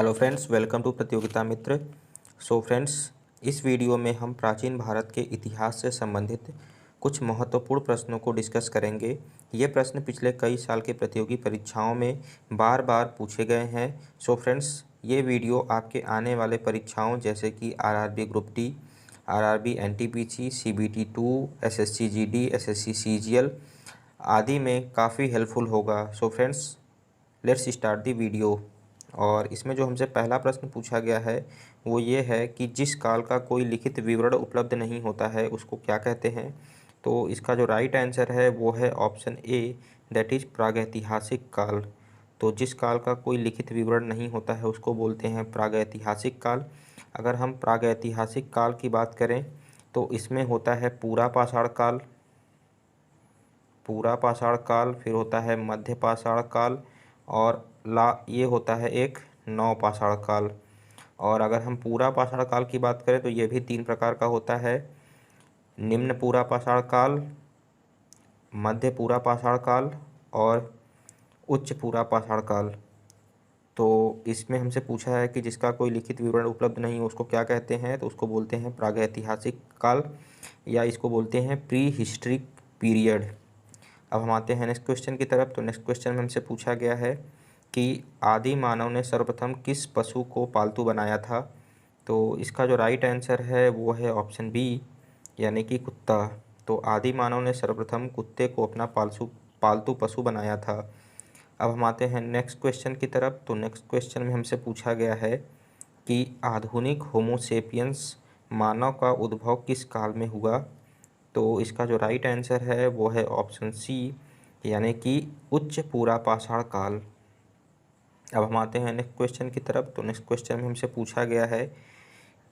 Hello friends, welcome to प्रतियोगिता मित्र। So friends, इस video में हम प्राचीन भारत के इतिहास से संबंधित कुछ महत्वपूर्ण प्रश्नों को डिस्कस करेंगे। ये प्रश्न पिछले कई साल के प्रतियोगी परीक्षाओं में बार बार पूछे गए हैं। सो फ्रेंड्स, ये वीडियो आपके आने वाले परीक्षाओं जैसे कि RRB group D, RRB NTPC, CBT 2, SSC GD, SSC CGL आदि में काफ़ी हेल्पफुल होगा। So friends, let's start the video. और इसमें जो हमसे पहला प्रश्न पूछा गया है वो ये है कि जिस काल का कोई लिखित विवरण उपलब्ध नहीं होता है उसको क्या कहते हैं। तो इसका जो राइट आंसर है वो है ऑप्शन ए, दैट इज़ प्रागैतिहासिक काल। तो जिस काल का कोई लिखित विवरण नहीं होता है उसको बोलते हैं प्रागैतिहासिक काल। अगर हम प्रागैतिहासिक काल की बात करें तो इसमें होता है पूरा पाषाण काल, फिर होता है मध्य पाषाण काल और ये होता है एक नव पाषाण काल। और अगर हम पूरा पाषाण काल की बात करें तो ये भी 3 प्रकार का होता है: निम्न पूरा पाषाण काल, मध्य पूरा पाषाण काल और उच्च पूरा पाषाण काल। तो इसमें हमसे पूछा है कि जिसका कोई लिखित विवरण उपलब्ध नहीं हो उसको क्या कहते हैं। तो उसको बोलते हैं प्रागैतिहासिक काल या इसको बोलते हैं प्री हिस्ट्रिक पीरियड। अब हम आते हैं नेक्स्ट क्वेश्चन की तरफ। तो नेक्स्ट क्वेश्चन में हमसे पूछा गया है कि आदि मानव ने सर्वप्रथम किस पशु को पालतू बनाया था। तो इसका जो राइट आंसर है वो है ऑप्शन बी, यानी कि कुत्ता। तो आदि मानव ने सर्वप्रथम कुत्ते को अपना पालतू पशु बनाया था। अब हम आते हैं नेक्स्ट क्वेश्चन की तरफ। तो नेक्स्ट क्वेश्चन में हमसे पूछा गया है कि आधुनिक होमोसेपियंस मानव का उद्भव किस काल में हुआ। तो इसका जो राइट आंसर है वो है ऑप्शन सी, यानी कि उच्च पूरा पाषाण काल। अब हम आते हैं नेक्स्ट क्वेश्चन की तरफ। तो नेक्स्ट क्वेश्चन में हमसे पूछा गया है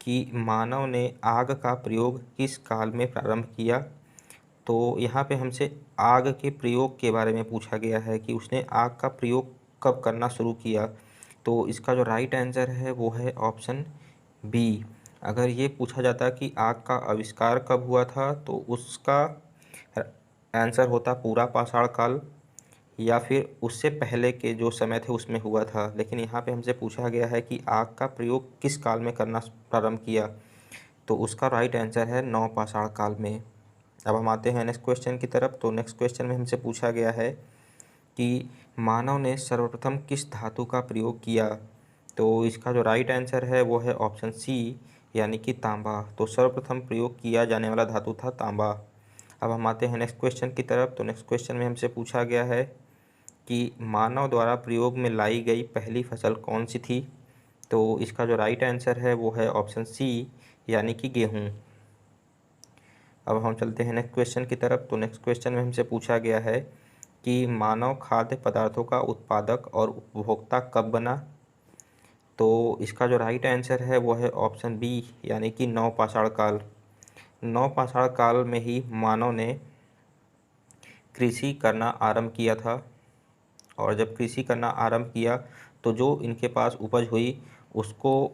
कि मानव ने आग का प्रयोग किस काल में प्रारंभ किया। तो यहाँ पे हमसे आग के प्रयोग के बारे में पूछा गया है कि उसने आग का प्रयोग कब करना शुरू किया। तो इसका जो राइट आंसर है वो है ऑप्शन बी। अगर ये पूछा जाता कि आग का आविष्कार कब हुआ था तो उसका आंसर होता पूरा पाषाण काल या फिर उससे पहले के जो समय थे उसमें हुआ था। लेकिन यहाँ पे हमसे पूछा गया है कि आग का प्रयोग किस काल में करना प्रारंभ किया। तो उसका राइट आंसर है नव पाषाण काल में। अब हम आते हैं नेक्स्ट क्वेश्चन की तरफ। तो नेक्स्ट क्वेश्चन में हमसे पूछा गया है कि मानव ने सर्वप्रथम किस धातु का प्रयोग किया। तो इसका जो राइट आंसर है वो है ऑप्शन सी, यानी कि तांबा। तो सर्वप्रथम प्रयोग किया जाने वाला धातु था तांबा। अब हम आते हैं नेक्स्ट क्वेश्चन की तरफ। तो नेक्स्ट क्वेश्चन में हमसे पूछा गया है कि मानव द्वारा प्रयोग में लाई गई पहली फसल कौन सी थी। तो इसका जो राइट आंसर है वो है ऑप्शन सी, यानी कि गेहूँ। अब हम चलते हैं नेक्स्ट क्वेश्चन की तरफ। तो नेक्स्ट क्वेश्चन में हमसे पूछा गया है कि मानव खाद्य पदार्थों का उत्पादक और उपभोक्ता कब बना। तो इसका जो राइट आंसर है वो है ऑप्शन बी, यानी कि नव पाषाण काल। नव पाषाण काल में ही मानव ने कृषि करना आरंभ किया था। और जब कृषि करना आरंभ किया तो जो इनके पास उपज हुई उसको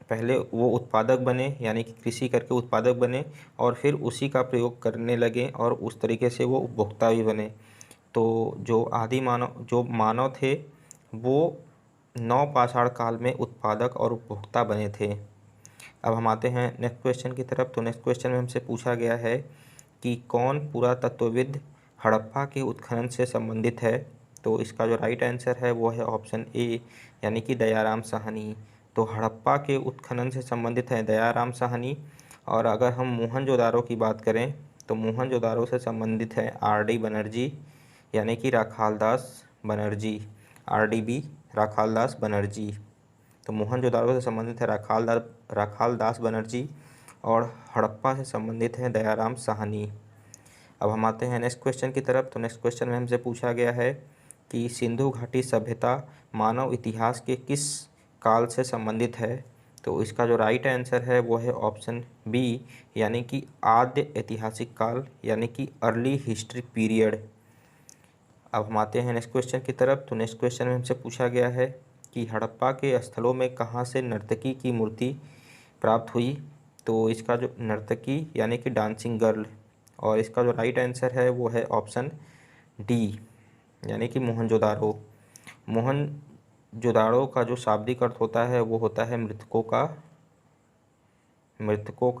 पहले वो उत्पादक बने, यानी कि कृषि करके उत्पादक बने और फिर उसी का प्रयोग करने लगे और उस तरीके से वो उपभोक्ता भी बने। तो जो मानव थे वो नव पाषाण काल में उत्पादक और उपभोक्ता बने थे। अब हम आते हैं नेक्स्ट क्वेश्चन की तरफ। तो नेक्स्ट क्वेश्चन में हमसे पूछा गया है कि कौन पुरातत्वविद हड़प्पा के उत्खनन से संबंधित है। तो इसका जो राइट आंसर है वो है ऑप्शन ए, यानी कि दयाराम साहनी। तो हड़प्पा के उत्खनन से संबंधित है दयाराम साहनी। और अगर हम मोहनजोदारो की बात करें तो मोहनजोदारो से संबंधित है आर.डी. बनर्जी, यानी कि राखालदास बनर्जी, आर.डी.बी. राखालदास बनर्जी। तो मोहनजोदारो से संबंधित है राखालदास बनर्जी और हड़प्पा से संबंधित है दयाराम साहनी। अब हम आते हैं नेक्स्ट क्वेश्चन की तरफ। तो नेक्स्ट क्वेश्चन में हमसे पूछा गया है कि सिंधु घाटी सभ्यता मानव इतिहास के किस काल से संबंधित है। तो इसका जो राइट आंसर है वो है ऑप्शन बी, यानी कि आद्य ऐतिहासिक काल, यानी कि अर्ली हिस्ट्रिक पीरियड। अब हम आते हैं नेक्स्ट क्वेश्चन की तरफ। तो नेक्स्ट क्वेश्चन में हमसे पूछा गया है कि हड़प्पा के स्थलों में कहाँ से नर्तकी की मूर्ति प्राप्त हुई। तो इसका जो नर्तकी यानी कि डांसिंग गर्ल, और इसका जो राइट आंसर है वो है ऑप्शन डी, यानी कि मोहनजोदारो। मोहनजोदाड़ो का जो शाब्दिक अर्थ होता है वो होता है मृतकों का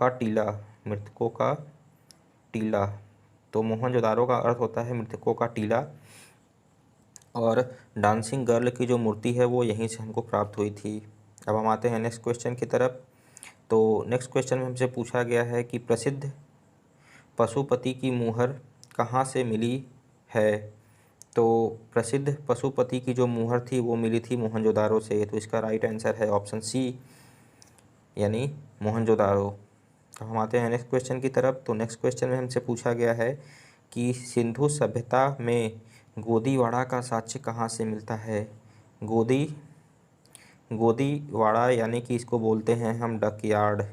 टीला, मृतकों का टीला। तो मोहनजोदाड़ो का अर्थ होता है मृतकों का टीला। और डांसिंग गर्ल की जो मूर्ति है वो यहीं से हमको प्राप्त हुई थी। अब हम आते हैं नेक्स्ट क्वेश्चन की तरफ। तो नेक्स्ट क्वेश्चन में हमसे पूछा गया है कि प्रसिद्ध पशुपति की मुहर कहाँ से मिली है। तो प्रसिद्ध पशुपति की जो मुहर थी वो मिली थी मोहनजोदाड़ो से। तो इसका राइट आंसर है ऑप्शन सी, यानी मोहनजोदाड़ो। अब हम आते हैं नेक्स्ट क्वेश्चन की तरफ। तो नेक्स्ट क्वेश्चन में हमसे पूछा गया है कि सिंधु सभ्यता में गोदीवाड़ा का साक्ष्य कहाँ से मिलता है। गोदीवाड़ा यानी कि इसको बोलते हैं हम डक यार्ड।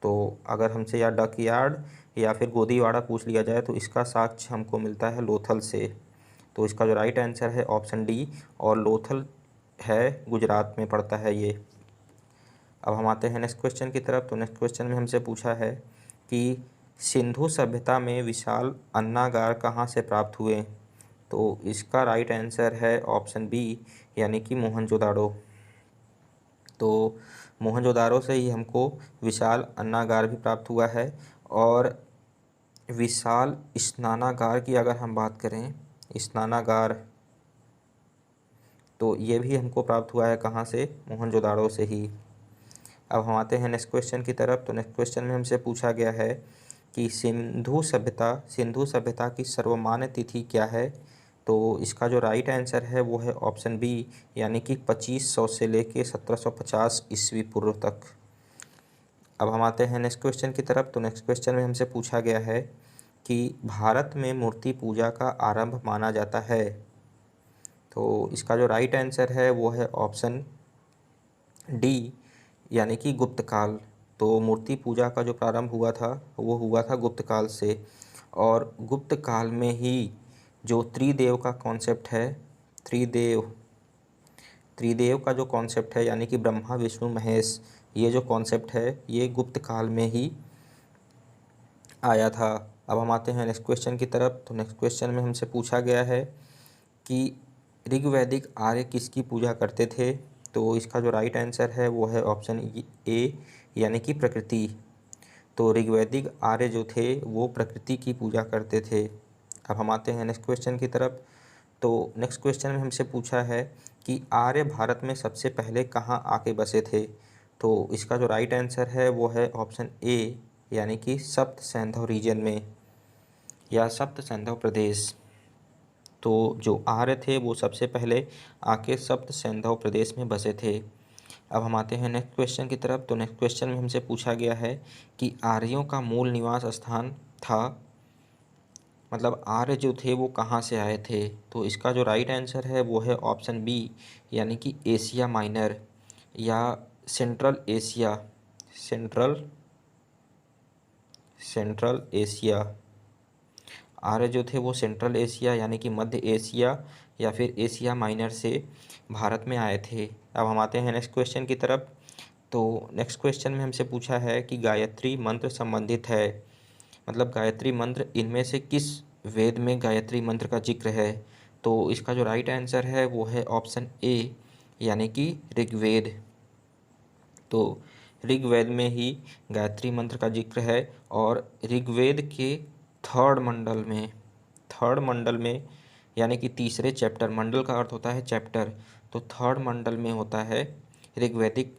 तो अगर हमसे या डक यार्ड या फिर गोदीवाड़ा पूछ लिया जाए तो इसका साक्ष्य हमको मिलता है लोथल से। तो इसका जो राइट आंसर है ऑप्शन डी, और लोथल है गुजरात में पड़ता है ये। अब हम आते हैं नेक्स्ट क्वेश्चन की तरफ। तो नेक्स्ट क्वेश्चन में हमसे पूछा है कि सिंधु सभ्यता में विशाल अन्नागार कहाँ से प्राप्त हुए। तो इसका राइट आंसर है ऑप्शन बी, यानी कि मोहनजोदाड़ो। तो मोहनजोदाड़ो से ही हमको विशाल अन्नागार भी प्राप्त हुआ है। और विशाल स्नानागार की अगर हम बात करें, स्नानागार, तो ये भी हमको प्राप्त हुआ है कहाँ से, मोहनजोदाड़ो से ही। अब हम आते हैं नेक्स्ट क्वेश्चन की तरफ। तो नेक्स्ट क्वेश्चन में हमसे पूछा गया है कि सिंधु सभ्यता की सर्वमान्य तिथि क्या है। तो इसका जो राइट आंसर है वो है ऑप्शन बी, यानी कि 2500 से लेके 1750 ईस्वी पूर्व तक। अब हम आते हैं नेक्स्ट क्वेश्चन की तरफ। तो नेक्स्ट क्वेश्चन में हमसे पूछा गया है कि भारत में मूर्ति पूजा का आरंभ माना जाता है। तो इसका जो राइट आंसर है वो है ऑप्शन डी, यानी कि गुप्त काल। तो मूर्ति पूजा का जो प्रारंभ हुआ था वो हुआ था गुप्त काल से। और गुप्त काल में ही जो त्रिदेव का कॉन्सेप्ट है, त्रिदेव का जो कॉन्सेप्ट है, यानी कि ब्रह्मा विष्णु महेश, ये जो कॉन्सेप्ट है ये गुप्त काल में ही आया था। अब हम आते हैं नेक्स्ट क्वेश्चन की तरफ। तो नेक्स्ट क्वेश्चन में हमसे पूछा गया है कि ऋग्वैदिक आर्य किसकी पूजा करते थे। तो इसका जो राइट आंसर है वो है ऑप्शन ए, यानी कि प्रकृति। तो ऋग्वैदिक आर्य जो थे वो प्रकृति की पूजा करते थे। अब हम आते हैं नेक्स्ट क्वेश्चन की तरफ। तो नेक्स्ट क्वेश्चन में हमसे पूछा है कि आर्य भारत में सबसे पहले कहाँ आके बसे थे। तो इसका जो राइट आंसर है वो है ऑप्शन ए, यानी कि सप्त सैंधव रीजन में या सप्त सैंधव प्रदेश। तो जो आर्य थे वो सबसे पहले आके सप्त सैंधव प्रदेश में बसे थे। अब हम आते हैं नेक्स्ट क्वेश्चन की तरफ। तो नेक्स्ट क्वेश्चन में हमसे पूछा गया है कि आर्यों का मूल निवास स्थान था, मतलब आर्य जो थे वो कहाँ से आए थे। तो इसका जो राइट आंसर है वो है ऑप्शन बी, यानी कि एशिया माइनर या सेंट्रल एशिया, सेंट्रल एशिया। आर्य जो थे वो सेंट्रल एशिया यानी कि मध्य एशिया या फिर एशिया माइनर से भारत में आए थे। अब हम आते हैं नेक्स्ट क्वेश्चन की तरफ। तो नेक्स्ट क्वेश्चन में हमसे पूछा है कि गायत्री मंत्र संबंधित है, मतलब गायत्री मंत्र इनमें से किस वेद में गायत्री मंत्र का जिक्र है। तो इसका जो राइट आंसर है वो है ऑप्शन ए, यानी कि ऋग्वेद। तो ऋग्वेद में ही गायत्री मंत्र का जिक्र है। और ऋग्वेद के थर्ड मंडल में यानी कि तीसरे चैप्टर, मंडल का अर्थ होता है चैप्टर, तो थर्ड मंडल में होता है ऋग्वेदिक,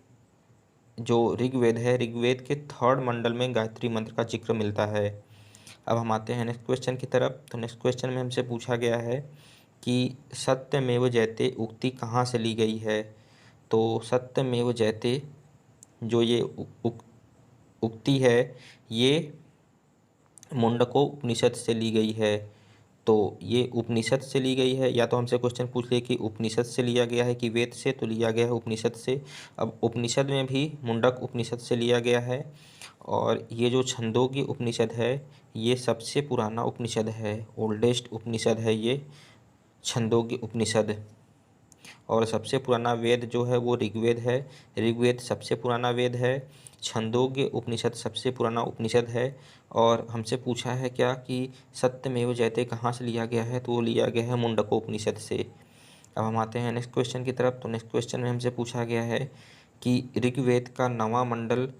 जो ऋग्वेद है ऋग्वेद के थर्ड मंडल में गायत्री मंत्र का जिक्र मिलता है। अब हम आते हैं नेक्स्ट क्वेश्चन की तरफ। तो नेक्स्ट क्वेश्चन में हमसे पूछा गया है कि सत्यमेव जयते उक्ति कहाँ से ली गई है। तो सत्यमेव जयते जो ये उक्ति है ये मुंडको उपनिषद से ली गई है। तो ये उपनिषद से ली गई है, या तो हमसे क्वेश्चन पूछ ले कि उपनिषद से लिया गया है कि वेद से, तो लिया गया है उपनिषद से। अब उपनिषद में भी मुंडक उपनिषद से लिया गया है। और ये जो छंदोग्य उपनिषद है ये सबसे पुराना उपनिषद है, ओल्डेस्ट उपनिषद है ये छंदोग्य उपनिषद। और सबसे पुराना वेद जो है वो ऋग्वेद है, ऋग्वेद सबसे पुराना वेद है, छंदोग्य उपनिषद सबसे पुराना उपनिषद है। और हमसे पूछा है क्या कि सत्यमेव जयते कहाँ से लिया गया है, तो वो लिया गया है मुंडकोपनिषद से। अब हम आते हैं नेक्स्ट क्वेश्चन की तरफ। तो नेक्स्ट क्वेश्चन में हमसे पूछा गया है कि ऋग्वेद का नवां मंडल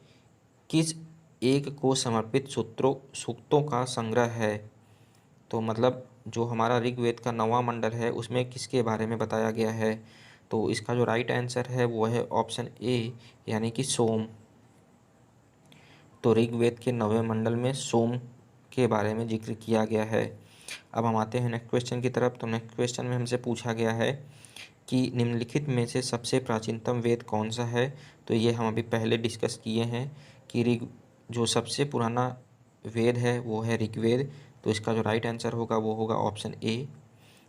किस एक को समर्पित सूक्तों का संग्रह है। तो मतलब जो हमारा ऋग्वेद का नवां मंडल है उसमें किसके बारे में बताया गया है। तो इसका जो राइट आंसर है वो है ऑप्शन ए, यानी कि सोम। तो ऋग्वेद के नवें मंडल में सोम के बारे में जिक्र किया गया है। अब हम आते हैं नेक्स्ट क्वेश्चन की तरफ। तो नेक्स्ट क्वेश्चन में हमसे पूछा गया है कि निम्नलिखित में से सबसे प्राचीनतम वेद कौन सा है। तो ये हम अभी पहले डिस्कस किए हैं कि जो सबसे पुराना वेद है वो है ऋग्वेद। तो इसका जो राइट आंसर होगा वो होगा ऑप्शन ए।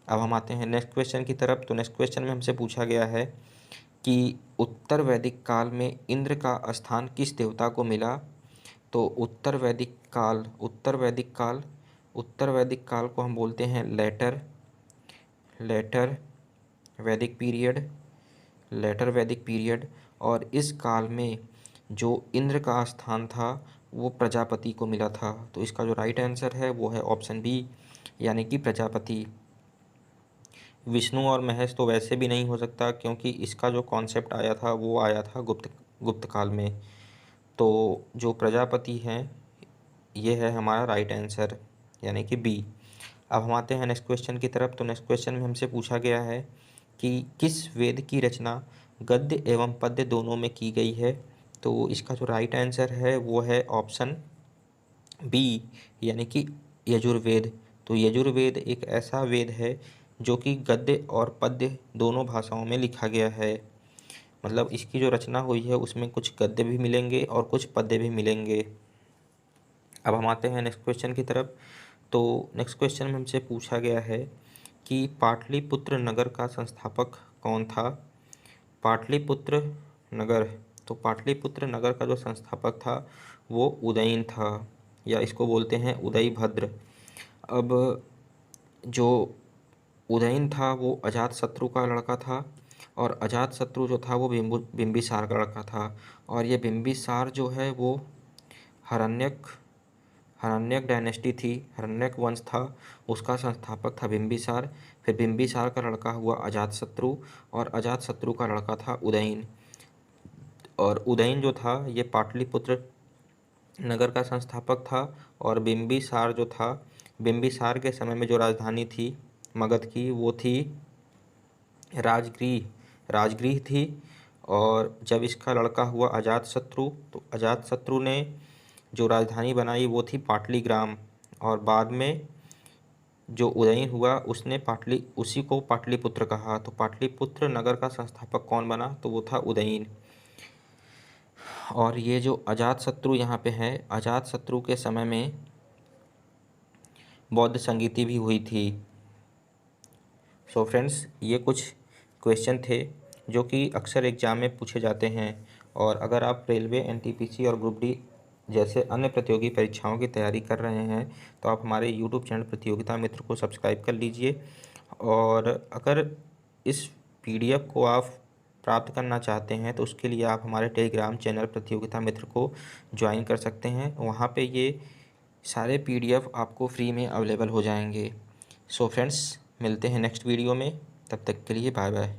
अब हम आते हैं नेक्स्ट क्वेश्चन की तरफ। तो नेक्स्ट क्वेश्चन में हमसे पूछा गया है कि उत्तर वैदिक काल में इंद्र का स्थान किस देवता को मिला। तो उत्तर वैदिक काल को हम बोलते हैं लेटर वैदिक पीरियड। और इस काल में जो इंद्र का स्थान था वो प्रजापति को मिला था। तो इसका जो राइट आंसर है वो है ऑप्शन बी, यानी कि प्रजापति। विष्णु और महेश तो वैसे भी नहीं हो सकता, क्योंकि इसका जो कॉन्सेप्ट आया था वो आया था गुप्त काल में। तो जो प्रजापति हैं ये है हमारा राइट आंसर, यानी कि बी। अब हम आते हैं नेक्स्ट क्वेश्चन की तरफ। तो नेक्स्ट क्वेश्चन में हमसे पूछा गया है कि किस वेद की रचना गद्य एवं पद्य दोनों में की गई है। तो इसका जो राइट आंसर है वो है ऑप्शन बी, यानी कि यजुर्वेद। तो यजुर्वेद एक ऐसा वेद है जो कि गद्य और पद्य दोनों भाषाओं में लिखा गया है। मतलब इसकी जो रचना हुई है उसमें कुछ गद्य भी मिलेंगे और कुछ पद्य भी मिलेंगे। अब हम आते हैं नेक्स्ट क्वेश्चन की तरफ। तो नेक्स्ट क्वेश्चन में हमसे पूछा गया है कि पाटलिपुत्र नगर का संस्थापक कौन था। पाटलिपुत्र नगर, तो पाटलिपुत्र नगर का जो संस्थापक था वो उदयन था, या इसको बोलते हैं उदयभद्र। अब जो उदयन था वो अजातशत्रु का लड़का था, और अजातशत्रु जो था वो बिंबिसार का लड़का था। और ये बिंबिसार जो है वो हरण्यक डायनेस्टी थी, हरण्यक वंश था, उसका संस्थापक था बिंबिसार। फिर बिंबिसार का लड़का हुआ अजातशत्रु, और अजातशत्रु का लड़का था उदयन। और उदयन जो था ये पाटलिपुत्र नगर का संस्थापक था। और बिंबिसार जो था, बिंबिसार के समय में जो राजधानी थी मगध की वो थी राजगृह थी। और जब इसका लड़का हुआ अजातशत्रु, तो अजातशत्रु ने जो राजधानी बनाई वो थी पाटलीग्राम। और बाद में जो उदयन हुआ उसने उसी को पाटलिपुत्र कहा। तो पाटलिपुत्र नगर का संस्थापक कौन बना, तो वो था उदयन। और ये जो अजातशत्रु यहाँ पे है, अजातशत्रु के समय में बौद्ध संगीति भी हुई थी। सो फ्रेंड्स, ये कुछ क्वेश्चन थे जो कि अक्सर एग्ज़ाम में पूछे जाते हैं। और अगर आप रेलवे, एनटीपीसी और ग्रुप डी जैसे अन्य प्रतियोगी परीक्षाओं की तैयारी कर रहे हैं तो आप हमारे यूट्यूब चैनल प्रतियोगिता मित्र को सब्सक्राइब कर लीजिए। और अगर इस पीडीएफ को आप प्राप्त करना चाहते हैं तो उसके लिए आप हमारे टेलीग्राम चैनल प्रतियोगिता मित्र को ज्वाइन कर सकते हैं। वहाँ पे ये सारे पीडीएफ आपको फ्री में अवेलेबल हो जाएंगे। सो फ्रेंड्स, मिलते हैं नेक्स्ट वीडियो में, तब तक के लिए बाय बाय।